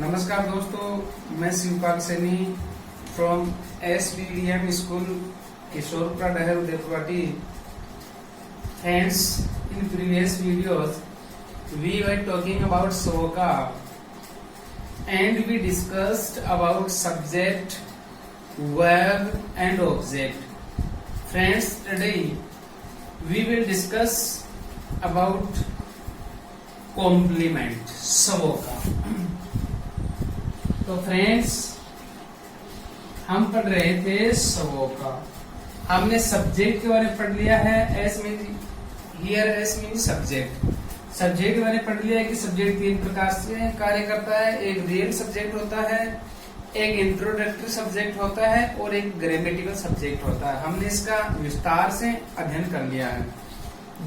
नमस्कार दोस्तों, मैं Shivpal Saini from SBDM school Kishorpura Dahar उदयपुराटी। Hence, in previous videos, we were talking about SOCA and we discussed about subject, verb and object. Friends, today we will discuss about complement, SOCA. तो friends, हम पढ़ रहे थे SOCA। हमने subject के बारे में पढ़ लिया है। S mean subject. सब्जेक्ट के बारे में पढ़ लिया है कि सब्जेक्ट तीन प्रकार से कार्य करता है। एक रियल सब्जेक्ट होता है, एक इंट्रोडक्टरी सब्जेक्ट होता है और एक ग्रामेटिकल सब्जेक्ट होता है। हमने इसका विस्तार से अध्ययन कर लिया है।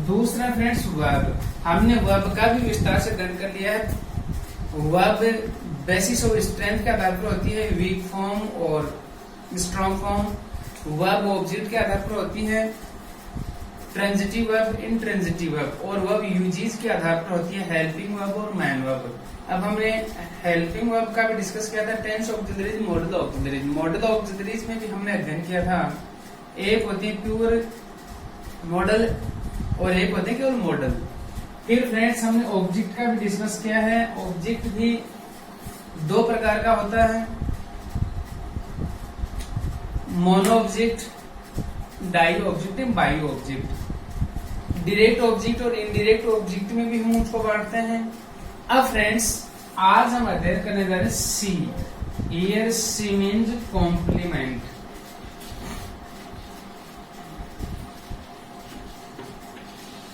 दूसरा फ्रेंड्स, वर्ब। हमने वर्ब का भी विस्तार से अध्ययन कर लिया है। वर्ब बेसिस और स्ट्रेंथ के आधार पर होती है, वीक फॉर्म और स्ट्रॉन्ग फॉर्म। वर्ब ऑब्जेक्ट के आधार पर होती है, ट्रांजिटिव वर्ब, इंट्रांजिटिव वर्ब। और वर्ब यूजेस के आधार पर होती है, हेल्पिंग वर्ब और मैन वर्ब। अब हमने हेल्पिंग वर्ब का भी डिस्कस किया था, tense auxiliaries, modal auxiliaries. Modal auxiliaries में भी हमने अध्ययन किया था। एक होती है प्योर मॉडल और एक होते हैं केवल मॉडल। फिर फ्रेंड्स, हमने ऑब्जेक्ट का भी डिस्कस किया है। ऑब्जेक्ट भी दो प्रकार का होता है, mono object, di object and bi object. Direct object और इनडायरेक्ट ऑब्जेक्ट में भी हम उसको बांटते हैं। अब फ्रेंड्स, आज हम अध्ययन करने जा रहे हैं C. Here C means complement.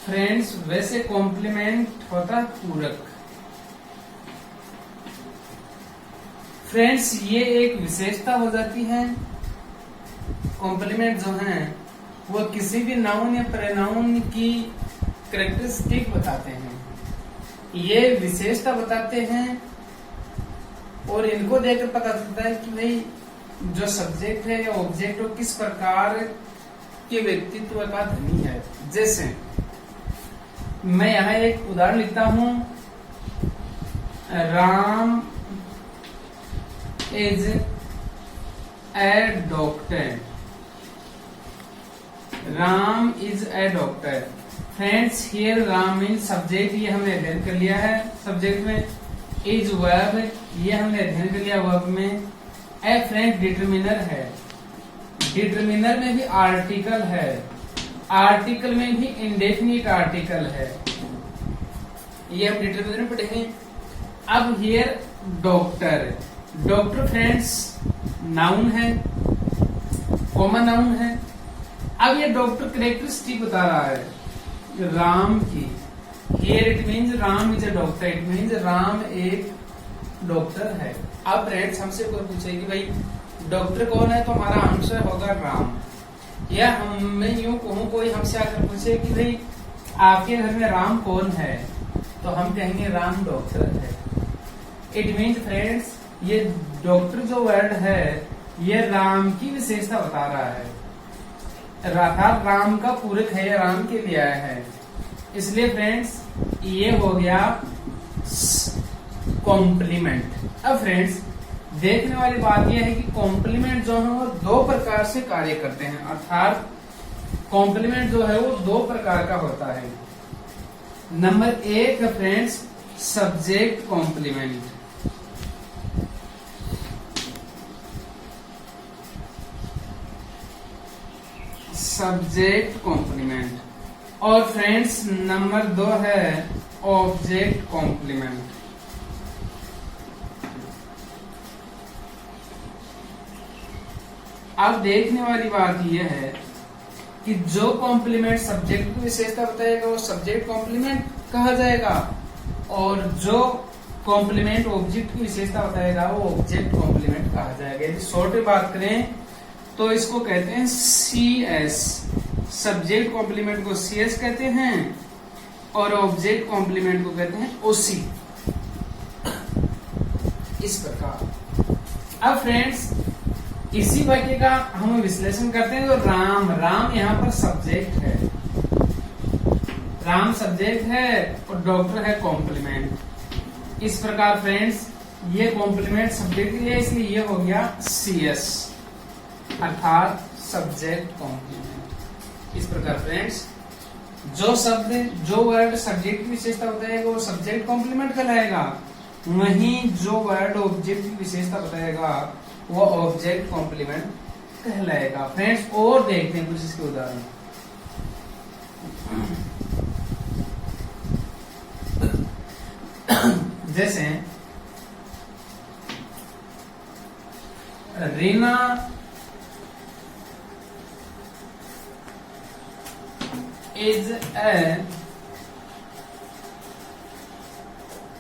Friends, वैसे कॉम्प्लीमेंट होता है पूरक। फ्रेंड्स, ये एक विशेषता हो जाती है। कॉम्प्लीमेंट जो है वो किसी भी नाउन या प्रोनाउन की कैरेक्टरिस्टिक बताते हैं, ये विशेषता बताते हैं। और इनको देखकर पता चलता है कि भाई जो सब्जेक्ट है या ऑब्जेक्ट हो किस प्रकार के व्यक्तित्व का धनी है। जैसे मैं यहाँ एक उदाहरण लिखता हूं, Ram is a doctor. Ram is a doctor. Friends, here Ram mean subject, ये हमने अध्ययन कर लिया है सब्जेक्ट में। इज वर्ब, ये हमने अध्ययन कर लिया वर्ब में। ए फ्रेंड डिटरमिनर है। डिटरमिनर में भी आर्टिकल है, आर्टिकल में भी इंडेफिनिट आर्टिकल है, ये हम डिटरमिनर में पढ़ेंगे। अब here doctor. Doctor friends noun है, कॉमन नाउन है। अब ये डॉक्टर कैरेक्टरिस्टिक बता रहा है राम की। Here it means Ram is a doctor, it means Ram एक डॉक्टर है। अब फ्रेंड्स हमसे कोई पूछे कि भाई डॉक्टर कौन है, तो हमारा आंसर होगा राम। या मैं यूं कहूं, कोई हमसे आकर पूछे कि भाई आपके घर में राम कौन है, तो हम कहेंगे राम डॉक्टर है। इट मीन्स फ्रेंड्स, ये डॉक्टर जो वर्ड है ये राम की विशेषता बता रहा है। राम का पूरक है, राम के लिए आया है। इसलिए फ्रेंड्स ये हो गया कॉम्प्लीमेंट। अब फ्रेंड्स, देखने वाली बात यह है कि कॉम्प्लीमेंट जो है वो दो प्रकार से कार्य करते हैं। अर्थात कॉम्प्लीमेंट जो है वो दो प्रकार का होता है। नंबर एक है friends subject complement. Subject complement. और फ्रेंड्स नंबर दो है ऑब्जेक्ट कॉम्प्लीमेंट। अब देखने वाली बात यह है कि जो कॉम्प्लीमेंट सब्जेक्ट की विशेषता बताएगा वो सब्जेक्ट कॉम्प्लीमेंट कहा जाएगा, और जो कॉम्प्लीमेंट ऑब्जेक्ट की विशेषता बताएगा वो ऑब्जेक्ट कॉम्प्लीमेंट कहा जाएगा। यदि शॉर्ट में बात करें तो इसको कहते हैं CS। सब्जेक्ट कॉम्प्लीमेंट को CS कहते हैं और ऑब्जेक्ट कॉम्प्लीमेंट को कहते हैं OC। इस प्रकार। अब फ्रेंड्स, इसी वाक्य का हम विश्लेषण करते हैं। तो राम यहाँ पर सब्जेक्ट है, राम सब्जेक्ट है और डॉक्टर है कॉम्प्लीमेंट। इस प्रकार फ्रेंड्स ये कॉम्प्लीमेंट सब्जेक्ट है, इसलिए ये हो गया CS अर्थात सब्जेक्ट कॉम्प्लीमेंट। इस प्रकार फ्रेंड्स जो शब्द जो वर्ड सब्जेक्ट की विशेषता बताएगा वो सब्जेक्ट कॉम्प्लीमेंट कहलाएगा, वहीं जो वर्ड ऑब्जेक्ट की विशेषता बताएगा वो ऑब्जेक्ट कॉम्प्लीमेंट कहलाएगा। फ्रेंड्स और देखते हैं कुछ इसके उदाहरण। जैसे Reena is a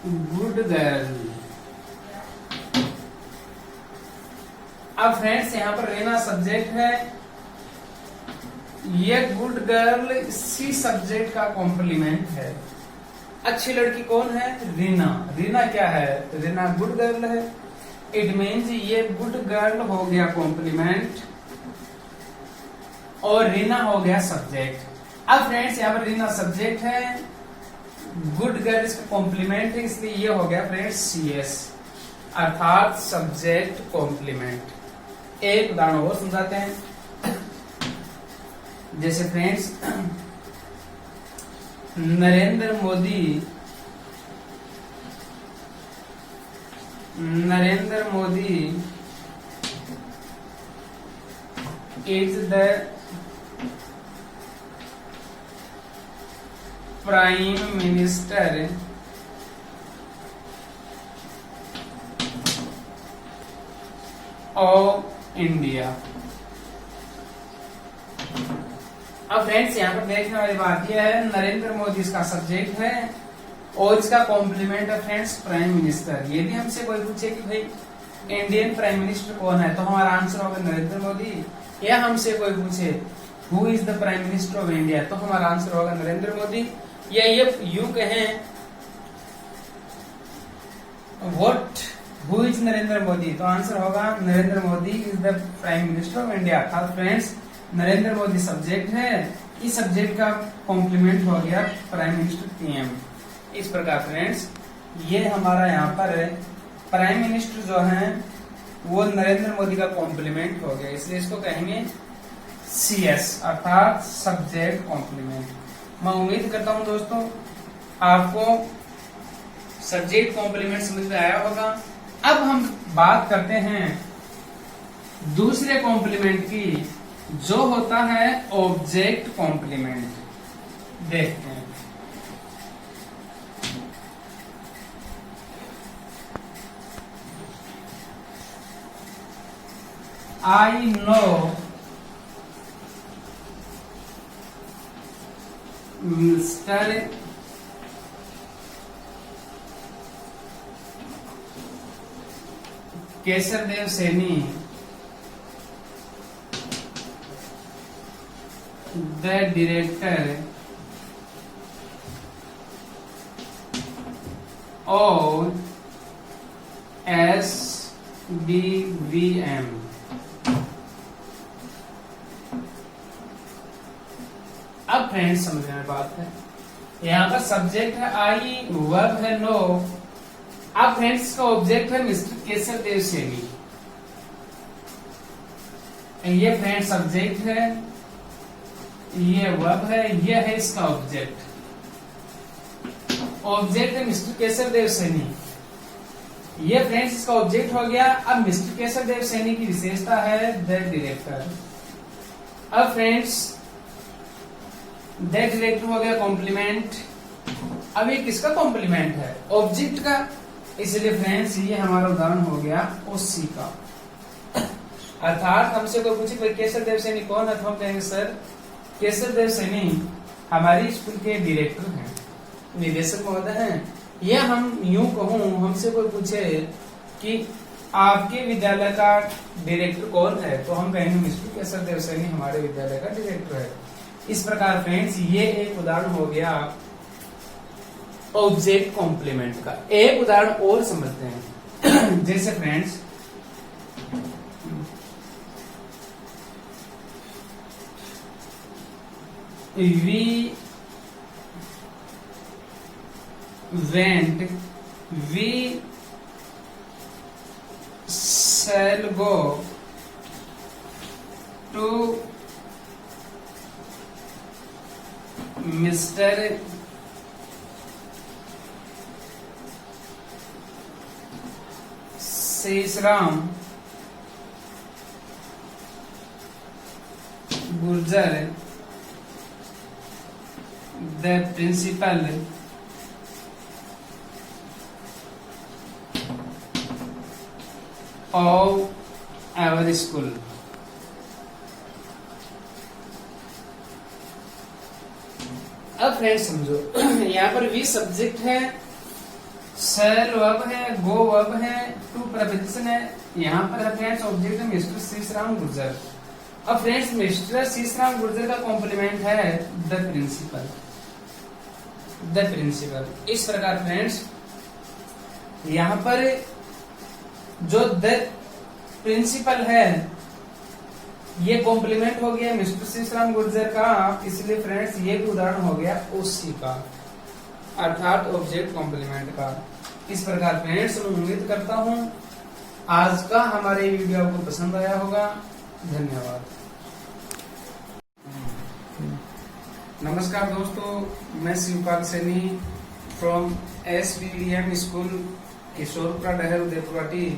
good girl. अब फ्रेंड्स यहाँ पर रीना सब्जेक्ट है, ये गुड गर्ल इसी सब्जेक्ट का कॉम्प्लीमेंट है। अच्छी लड़की कौन है? रीना। रीना क्या है? रीना गुड गर्ल है। इट मीन्स ये गुड गर्ल हो गया कॉम्प्लीमेंट और रीना हो गया सब्जेक्ट। अब फ्रेंड्स यहाँ पर रीना सब्जेक्ट है, गुड गर्ल इसका कॉम्प्लीमेंट है, इसलिए ये हो गया फ्रेंड्स CS अर्थात सब्जेक्ट कॉम्प्लीमेंट। एक उदाहरण और समझाते हैं। जैसे friends Narendra Modi is the prime minister of India. अब फ्रेंड्स यहाँ पर देखने वाली बात यह है, नरेंद्र मोदी इसका सब्जेक्ट है और इसका कॉम्प्लीमेंट है फ्रेंड्स प्राइम मिनिस्टर। यदि हमसे कोई पूछे कि भाई इंडियन प्राइम मिनिस्टर कौन है, तो हमारा आंसर होगा नरेंद्र मोदी। या हमसे कोई पूछे who is the prime minister of India, तो हमारा आंसर होगा नरेंद्र मोदी। या ये यूं कहें what who is Narendra Modi, तो आंसर होगा Narendra Modi is the prime minister of India. अर्थात फ्रेंड्स नरेंद्र मोदी सब्जेक्ट है, इस सब्जेक्ट का कॉम्प्लीमेंट हो गया प्राइम मिनिस्टर PM। इस प्रकार फ्रेंड्स ये हमारा यहाँ पर प्राइम मिनिस्टर जो है वो नरेंद्र मोदी का कॉम्प्लीमेंट हो गया, इसलिए इसको कहेंगे CS अर्थात सब्जेक्ट कॉम्प्लीमेंट। मैं उम्मीद करता हूं दोस्तों आपको सब्जेक्ट कॉम्प्लीमेंट समझ में आया होगा। अब हम बात करते हैं दूसरे कॉम्प्लीमेंट की, जो होता है ऑब्जेक्ट कॉम्प्लीमेंट। देखते हैं। I know Mr. Kesardev Saini the director of SDVM। अब फ्रेंड्स समझने में बात है, यहाँ पर सब्जेक्ट है आई, वर्ब है नो। अब फ्रेंड्स का ऑब्जेक्ट है मिस्टर केसरदेव सैनी। ये फ्रेंड सब्जेक्ट है, ये वर्ब है, ये है इसका ऑब्जेक्ट। ऑब्जेक्ट है मिस्टर केसरदेव सैनी, ये फ्रेंड्स इसका ऑब्जेक्ट हो गया। अब मिस्टर केसरदेव सैनी की विशेषता है द डायरेक्टर। अब फ्रेंड्स द डायरेक्टर हो गया कॉम्प्लीमेंट। अब ये किसका कॉम्प्लीमेंट है? ऑब्जेक्ट का, इसलिए फ्रेंड्स ये हमारा उदाहरण हो गया OC का। अर्थात हमसे कोई पूछे भाई केसरदेव सैनी कौन है, तो हम कहेंगे सर केसरदेव सैनी हमारी स्कूल के डायरेक्टर हैं, निदेशक महोदय हैं। या हम यूं कहूं, हमसे कोई पूछे कि आपके विद्यालय का डायरेक्टर कौन है, तो हम कहेंगे मिस्टर केसरदेव सैनी हमारे विद्यालय का डायरेक्टर है। इस प्रकार फ्रेंड्स ये एक उदाहरण हो गया ऑब्जेक्ट कॉम्प्लीमेंट का। एक उदाहरण और समझते हैं। जैसे friends we shall go to Mr. Sesram Gurjar, the principal of our school. अब फ्रेंड्स समझो, यहाँ पर वी सब्जेक्ट है, शैल वर्ब है, गो वर्ब है, टू प्रपोजिशन है, यहाँ पर है फ्रेंड्स ऑब्जेक्ट है मिस्टर सीसराम गुर्जर। अब फ्रेंड्स मिस्टर सीसराम गुर्जर का कॉम्प्लीमेंट है द प्रिंसिपल। द प्रिंसिपल इस प्रकार फ्रेंड्स यहाँ पर जो द प्रिंसिपल है ये कॉम्प्लीमेंट हो गया मिस्टर सीसराम गुर्जर का, इसलिए फ्रेंड्स ये भी उदाहरण हो गया उसी का, अर्थात ऑब्जेक्ट कॉम्प्लीमेंट का। इस प्रकार फ्रेंड्स मैं उम्मीद करता हूँ आज का हमारे वीडियो आपको पसंद आया होगा। धन्यवाद। नमस्कार दोस्तों, मैं Shivpal Saini from SVDM school Kishorpura Dahar Udaipurwati.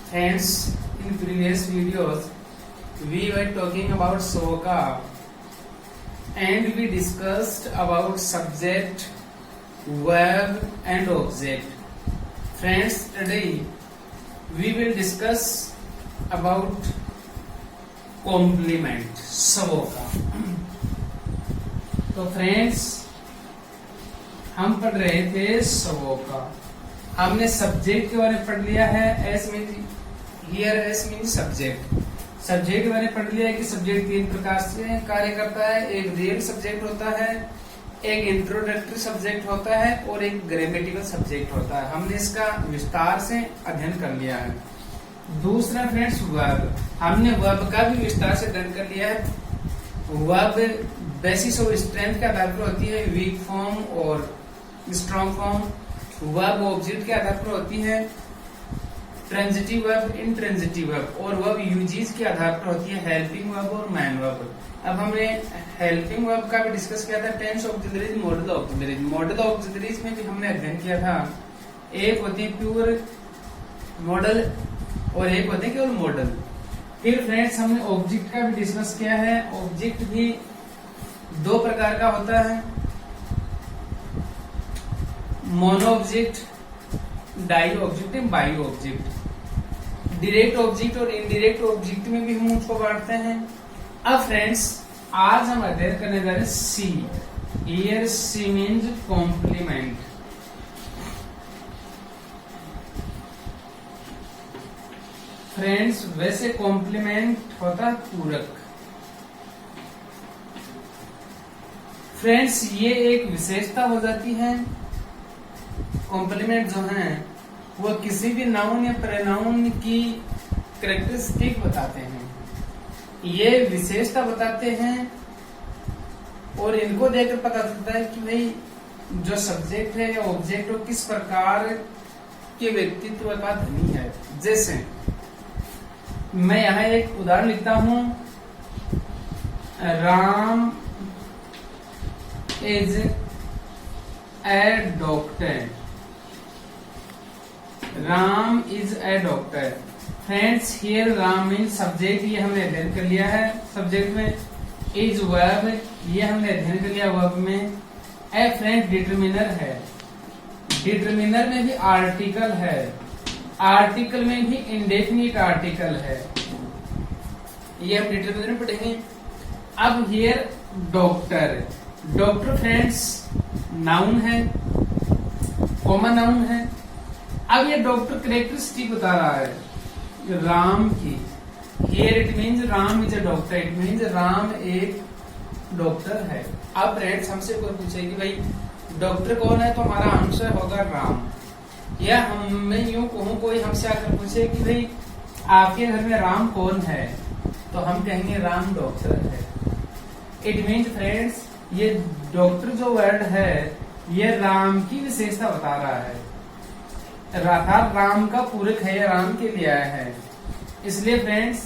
Friends, in previous videos we were talking about SOCA and we discussed about subject, verb and object. Friends, today we will discuss about complement, SOCA. तो फ्रेंड्स हम पढ़ रहे थे SOCA। हमने सब्जेक्ट के बारे में पढ़ लिया है, S mean here, S mean subject. Subject के बारे में पढ़ लिया है कि सब्जेक्ट तीन प्रकार से कार्य करता है। एक रियल सब्जेक्ट होता है, एक इंट्रोडक्टरी सब्जेक्ट होता है और एक ग्रामेटिकल सब्जेक्ट होता है। हमने इसका विस्तार से अध्ययन कर लिया है। दूसरा फ्रेंड्स वर्ब, हमने वर्ब का भी विस्तार से अध्ययन कर लिया है। वर्ब बेसिस ऑफ स्ट्रेंथ के आधार पर होती है, वीक फॉर्म और स्ट्रॉन्ग फॉर्म। वर्ब ऑब्जेक्ट के आधार पर होती है, ट्रांजिटिव वर्ब, इंट्रांजिटिव वर्ब, और वर्ब यूजेस के आधार पर होती है, हेल्पिंग वर्ब और मैन वर्ब। अब हमने हेल्पिंग वर्ब का भी डिस्कस किया था, tense auxiliaries, modal auxiliaries. Modal auxiliaries में भी हमने अध्ययन किया था, एक होती है प्योर मॉडल और एक होते हैं केवल मॉडल। फिर फ्रेंड्स हमने ऑब्जेक्ट का भी डिस्कस किया है। ऑब्जेक्ट भी दो प्रकार का होता है, mono object, di object and bi object. Direct object और इनडायरेक्ट ऑब्जेक्ट में भी हम उसको बांटते हैं। अब फ्रेंड्स आज हम अध्ययन करने जा रहे हैं C. Here C means complement. Friends वैसे कॉम्प्लीमेंट होता है पूरक। फ्रेंड्स ये एक विशेषता हो जाती है। कॉम्प्लीमेंट जो है वो किसी भी नाउन या प्रोनाउन की कैरेक्टरिस्टिक बताते हैं, ये विशेषता बताते हैं और इनको देखकर पता चलता है कि भाई जो सब्जेक्ट है या ऑब्जेक्ट हो किस प्रकार के व्यक्तित्व का धनी है। जैसे मैं यहाँ एक उदाहरण लिखता हूँ, Ram is a doctor. Ram is a doctor. Friends here Ram mean subject, ये हमने अध्ययन कर लिया है। सब्जेक्ट में इज वर्ब, ये हमने अध्ययन कर लिया वर्ब में। ए फ्रेंड डिटरमिनर है, डिटरमिनर में भी आर्टिकल है, आर्टिकल में भी इंडेफिनिट आर्टिकल है, ये हम डिटरमिनर में पढ़ेंगे। अब here doctor, doctor friends noun है, कॉमन नाउन है। अब ये डॉक्टर कैरेक्टरिस्टिक बता रहा है राम की। Here it means Ram is a doctor, it means Ram एक डॉक्टर है। अब फ्रेंड्स हमसे कोई पूछे कि भाई डॉक्टर कौन है, तो हमारा आंसर होगा राम। या मैं यूं कहूं कोई हमसे आकर पूछे कि भाई आपके घर में राम कौन है, तो हम कहेंगे राम डॉक्टर है। इट मीन्स फ्रेंड्स ये डॉक्टर जो वर्ड है ये राम की विशेषता बता रहा है। अर्थात राम का पूरक है या राम के लिए आया है, इसलिए फ्रेंड्स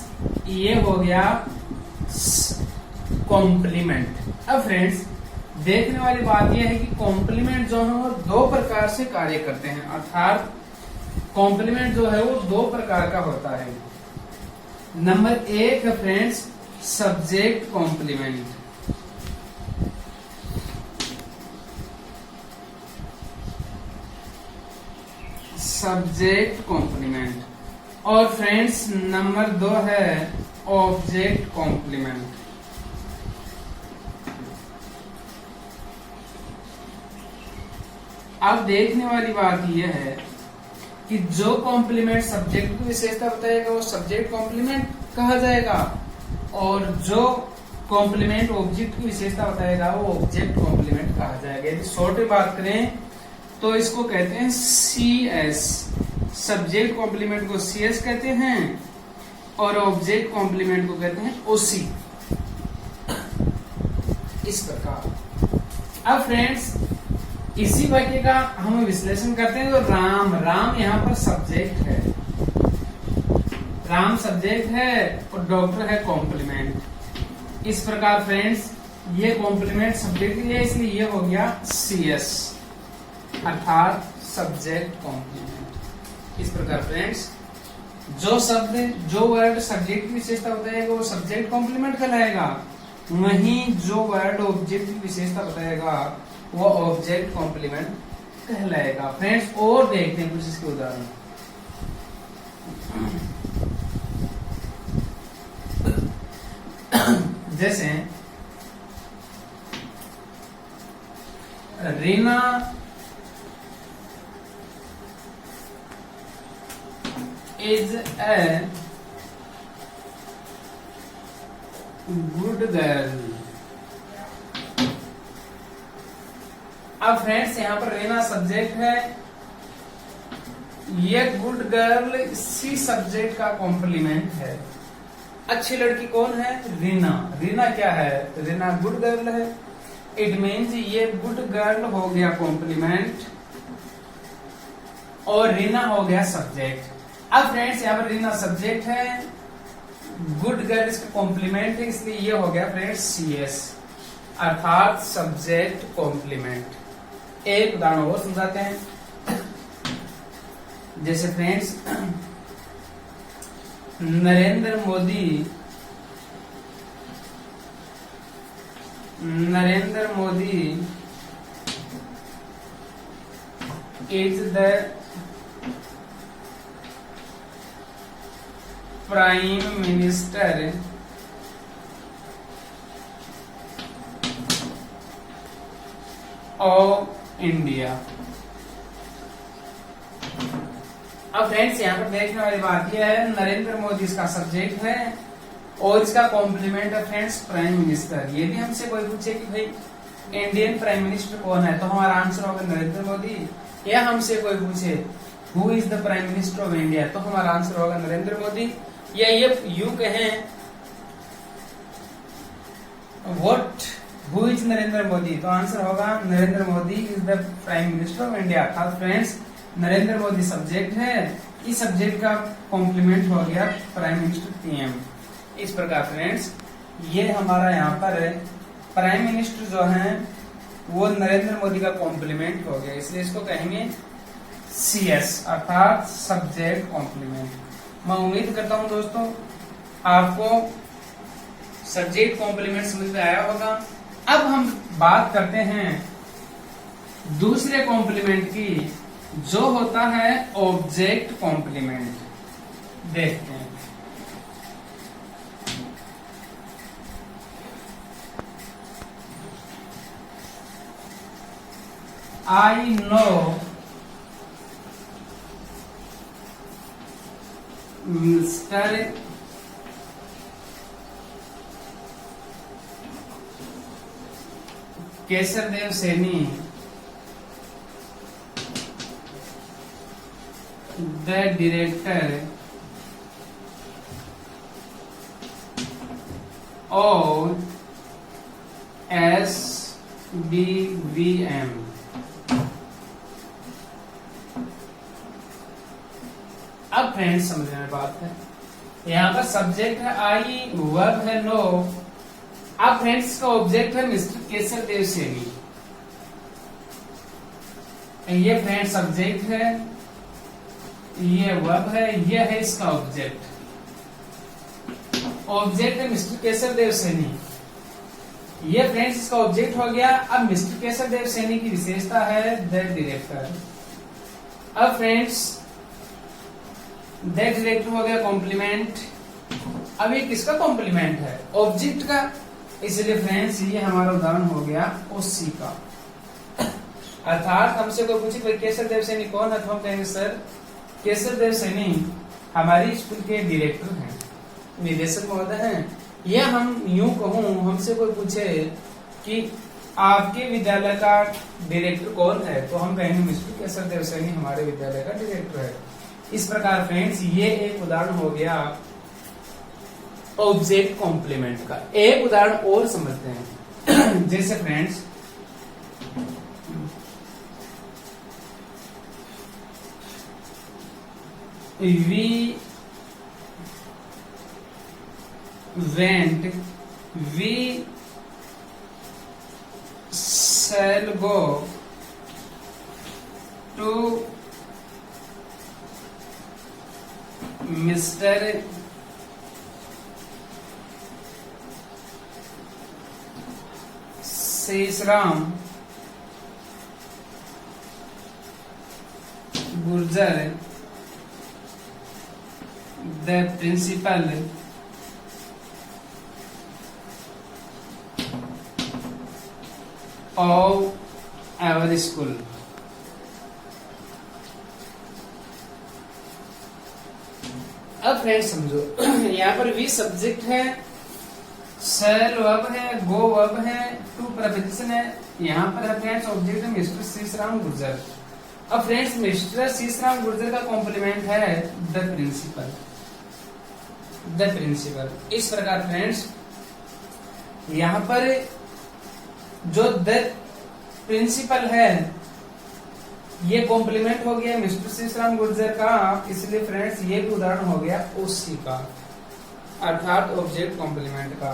ये हो गया कॉम्प्लीमेंट। अब फ्रेंड्स देखने वाली बात यह है कि कॉम्प्लीमेंट जो है वो दो प्रकार से कार्य करते हैं, अर्थात कॉम्प्लीमेंट जो है वो दो प्रकार का होता है। नंबर एक है friends subject complement. Subject complement. और फ्रेंड्स नंबर दो है ऑब्जेक्ट कॉम्प्लीमेंट। अब देखने वाली बात यह है कि जो कॉम्प्लीमेंट सब्जेक्ट की विशेषता बताएगा वो सब्जेक्ट कॉम्प्लीमेंट कहा जाएगा, और जो कॉम्प्लीमेंट ऑब्जेक्ट की विशेषता बताएगा वो ऑब्जेक्ट कॉम्प्लीमेंट कहा जाएगा। यदि शॉर्ट में बात करें तो इसको कहते हैं CS। सब्जेक्ट कॉम्प्लीमेंट को CS कहते हैं और ऑब्जेक्ट कॉम्प्लीमेंट को कहते हैं OC। इस प्रकार अब फ्रेंड्स इसी वाक्य का हम विश्लेषण करते हैं। तो राम, राम यहाँ पर सब्जेक्ट है, राम सब्जेक्ट है और डॉक्टर है कॉम्प्लीमेंट। इस प्रकार फ्रेंड्स ये कॉम्प्लीमेंट सब्जेक्ट है, इसलिए ये हो गया CS अर्थात सब्जेक्ट कॉम्प्लीमेंट। इस प्रकार फ्रेंड्स जो शब्द जो वर्ड सब्जेक्ट की विशेषता बताएगा वो सब्जेक्ट कॉम्प्लीमेंट कहलाएगा, वहीं जो वर्ड ऑब्जेक्ट की विशेषता बताएगा वो ऑब्जेक्ट कॉम्प्लीमेंट कहलाएगा। फ्रेंड्स और देखते हैं कुछ इसके उदाहरण। जैसे Reena is a good girl। अब फ्रेंड्स यहाँ पर रीना सब्जेक्ट है, ये गुड गर्ल इसी सब्जेक्ट का कॉम्प्लीमेंट है। अच्छी लड़की कौन है? रीना। रीना क्या है? रीना गुड गर्ल है। इट मीन्स ये गुड गर्ल हो गया कॉम्प्लीमेंट और रीना हो गया सब्जेक्ट। अब फ्रेंड्स यहाँ पर रीना सब्जेक्ट है, गुड गर्ल इसका कॉम्प्लीमेंट है, इसलिए ये हो गया फ्रेंड्स CS अर्थात सब्जेक्ट कॉम्प्लीमेंट। एक उदाहरण और समझाते हैं। जैसे friends Narendra Modi is the prime minister of India. अब फ्रेंड्स यहाँ पर देखने वाली बात यह है, नरेंद्र मोदी इसका सब्जेक्ट है और इसका कॉम्प्लीमेंट है फ्रेंड्स प्राइम मिनिस्टर। ये भी हमसे कोई पूछे कि भाई इंडियन प्राइम मिनिस्टर कौन है, तो हमारा आंसर होगा नरेंद्र मोदी। या हमसे कोई पूछे who is the prime minister of India, तो हमारा आंसर होगा नरेंद्र मोदी। या ये यू कहें what who is Narendra Modi, तो आंसर होगा Narendra Modi is the prime minister of India. अर्थात फ्रेंड्स नरेंद्र मोदी सब्जेक्ट है, इस सब्जेक्ट का कॉम्प्लीमेंट हो गया प्राइम मिनिस्टर PM। इस प्रकार फ्रेंड्स ये हमारा यहाँ पर प्राइम मिनिस्टर जो है वो नरेंद्र मोदी का कॉम्प्लीमेंट हो गया, इसलिए इसको कहेंगे CS अर्थात सब्जेक्ट कॉम्प्लीमेंट। मैं उम्मीद करता हूं दोस्तों आपको सब्जेक्ट कॉम्प्लीमेंट समझ में आया होगा। अब हम बात करते हैं दूसरे कॉम्प्लीमेंट की, जो होता है ऑब्जेक्ट कॉम्प्लीमेंट। देखते हैं। I know Mr. Kesardev Saini the director of SBVM। अब फ्रेंड्स समझने में बात है, यहाँ पर सब्जेक्ट है आई, वर्ब है नो। अब फ्रेंड्स का ऑब्जेक्ट है मिस्टर केसर देव सैनी। ये फ्रेंड्स सब्जेक्ट है, ये वर्ब है, ये है इसका ऑब्जेक्ट। ऑब्जेक्ट है मिस्टर केसर देव सैनी। ये फ्रेंड्स इसका ऑब्जेक्ट हो गया। अब मिस्टर केसर देव सैनी की विशेषता है द डायरेक्टर। अब फ्रेंड्स द डायरेक्टर हो गया कॉम्प्लीमेंट। अब ये किसका कॉम्प्लीमेंट है? ऑब्जेक्ट का। इसलिए फ्रेंड्स ये हमारा उदाहरण हो गया ओसी का। अर्थात हमसे कोई पूछे भाई केसर देव सैनी कौन है, तो हम कहेंगे सर केसर देव सैनी हमारी स्कूल के डायरेक्टर हैं, निदेशक महोदय हैं। या हम यूं कहूं, हमसे कोई पूछे कि आपके विद्यालय का डायरेक्टर कौन है, तो हम कहेंगे मिस्टर केसर देव सैनी हमारे विद्यालय का डायरेक्टर है। इस प्रकार फ्रेंड्स ये एक उदाहरण हो गया ऑब्जेक्ट कॉम्प्लीमेंट का। एक उदाहरण और समझते हैं। जैसे friends we shall go to Mr. Sheshram Gurjar, the principal of our school। अब फ्रेंड्स समझो, यहाँ पर वी सब्जेक्ट है, शैल वर्ब है, गो वर्ब है, टू प्रपोजिशन है। यहाँ पर है फ्रेंड्स ऑब्जेक्ट है मिस्टर शेषराम गुर्जर। अब फ्रेंड्स मिस्टर शेषराम गुर्जर का कॉम्प्लीमेंट है द प्रिंसिपल। The principal. इस प्रकार फ्रेंड्स यहाँ पर जो द प्रिंसिपल है ये कॉम्प्लीमेंट हो गया मिस्टर शेषराम गुर्जर का, इसलिए फ्रेंड्स ये भी उदाहरण हो गया ओसी का, अर्थात ऑब्जेक्ट कॉम्प्लीमेंट का।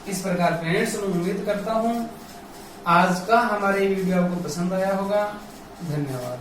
इस प्रकार फ्रेंड्स मैं उम्मीद करता हूं आज का हमारे वीडियो आपको पसंद आया होगा। धन्यवाद।